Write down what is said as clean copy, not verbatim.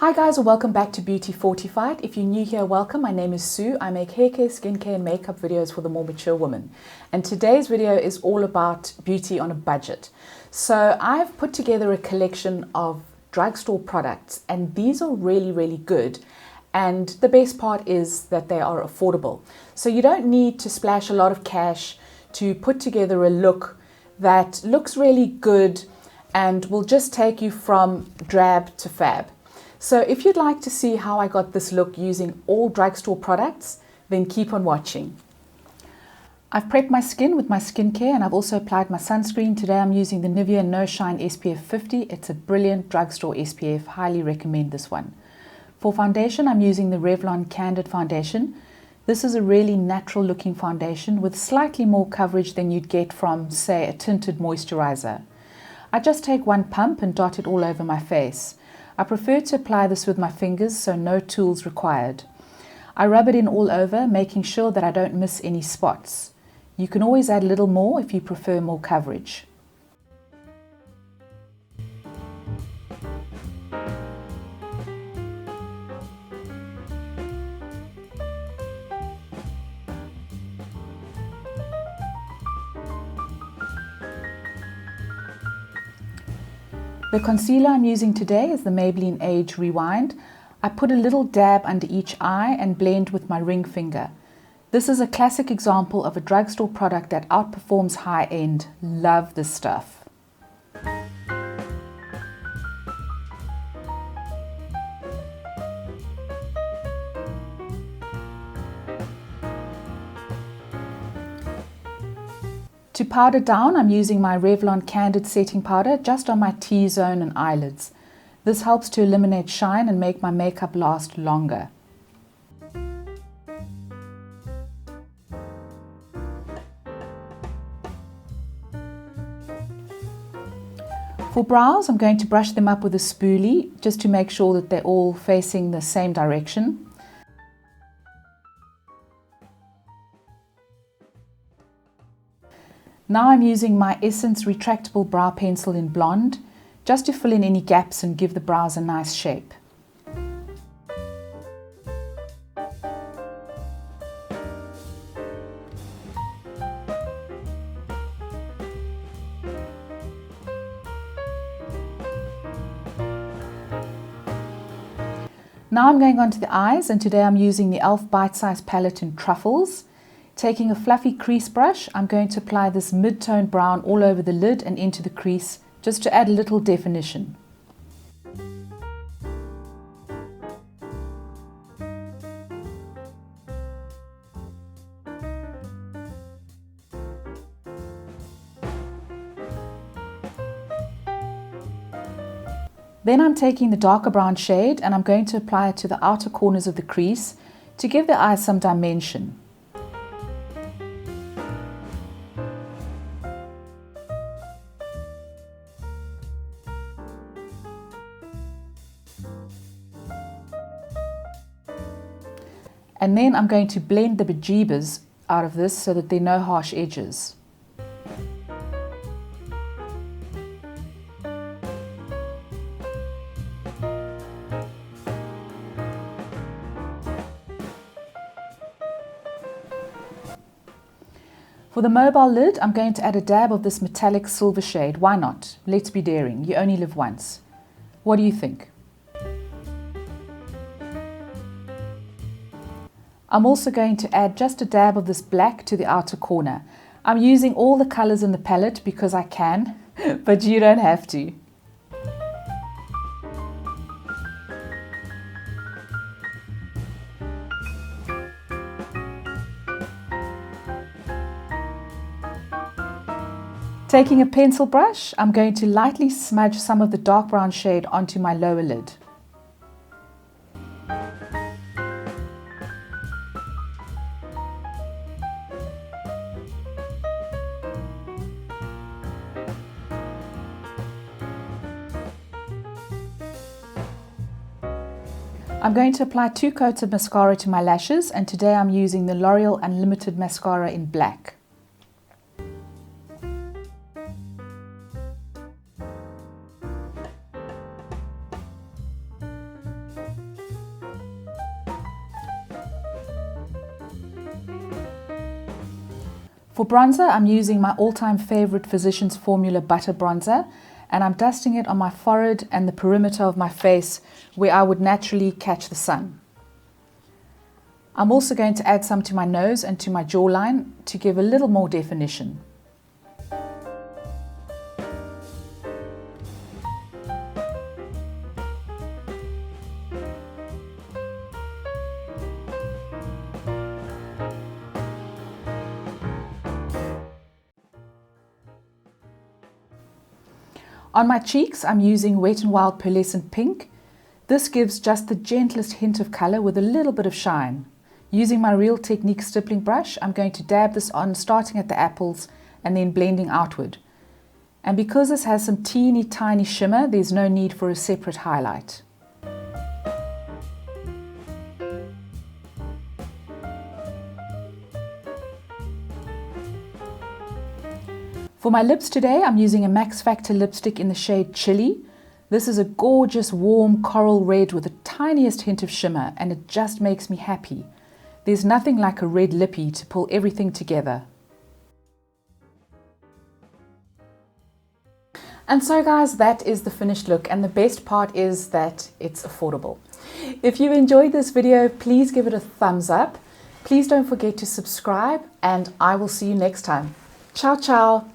Hi guys, and welcome back to Beauty Fortified. If you're new here, welcome. My name is Sue. I make hair care, skincare and makeup videos for the more mature woman. And today's video is all about beauty on a budget. So I've put together a collection of drugstore products and these are really good. And the best part is that they are affordable. So you don't need to splash a lot of cash to put together a look that looks really good and will just take you from drab to fab. So if you'd like to see how I got this look using all drugstore products, then keep on watching. I've prepped my skin with my skincare and I've also applied my sunscreen. Today I'm using the Nivea No Shine SPF 50. It's a brilliant drugstore SPF. Highly recommend this one. For foundation, I'm using the Revlon Candid foundation. This is a really natural looking foundation with slightly more coverage than you'd get from, say, a tinted moisturizer. I just take one pump and dot it all over my face. I prefer to apply this with my fingers, so no tools required. I rub it in all over, making sure that I don't miss any spots. You can always add a little more if you prefer more coverage. The concealer I'm using today is the Maybelline Age Rewind. I put a little dab under each eye and blend with my ring finger. This is a classic example of a drugstore product that outperforms high-end. Love this stuff. To powder down, I'm using my Revlon Candid setting powder just on my T-zone and eyelids. This helps to eliminate shine and make my makeup last longer. For brows, I'm going to brush them up with a spoolie just to make sure that they're all facing the same direction. Now I'm using my Essence retractable brow pencil in blonde just to fill in any gaps and give the brows a nice shape. Now I'm going on to the eyes, and today I'm using the e.l.f. Bite Size palette in Truffles. Taking a fluffy crease brush, I'm going to apply this mid-tone brown all over the lid and into the crease, just to add a little definition. Then I'm taking the darker brown shade and I'm going to apply it to the outer corners of the crease to give the eyes some dimension. And then I'm going to blend the bejeebers out of this so that there are no harsh edges. For the mobile lid, I'm going to add a dab of this metallic silver shade. Why not? Let's be daring. You only live once. What do you think? I'm also going to add just a dab of this black to the outer corner. I'm using all the colors in the palette because I can, but you don't have to. Taking a pencil brush, I'm going to lightly smudge some of the dark brown shade onto my lower lid. I'm going to apply 2 coats of mascara to my lashes, and today I'm using the Loreal Unlimited Mascara in black. For bronzer, I'm using my all-time favorite Physicians Formula Butter Bronzer, and I'm dusting it on my forehead and the perimeter of my face where I would naturally catch the sun. I'm also going to add some to my nose and to my jawline to give a little more definition. On my cheeks, I'm using Wet n Wild Pearlescent Pink. This gives just the gentlest hint of color with a little bit of shine. Using my Real Technique stippling brush, I'm going to dab this on starting at the apples and then blending outward. And because this has some teeny tiny shimmer, there's no need for a separate highlight. For my lips today, I'm using a Max Factor lipstick in the shade Chili. This is a gorgeous warm coral red with the tiniest hint of shimmer, and it just makes me happy. There's nothing like a red lippy to pull everything together. And so guys, that is the finished look, and the best part is that it's affordable. If you enjoyed this video, please give it a thumbs up. Please don't forget to subscribe, and I will see you next time. Ciao, ciao.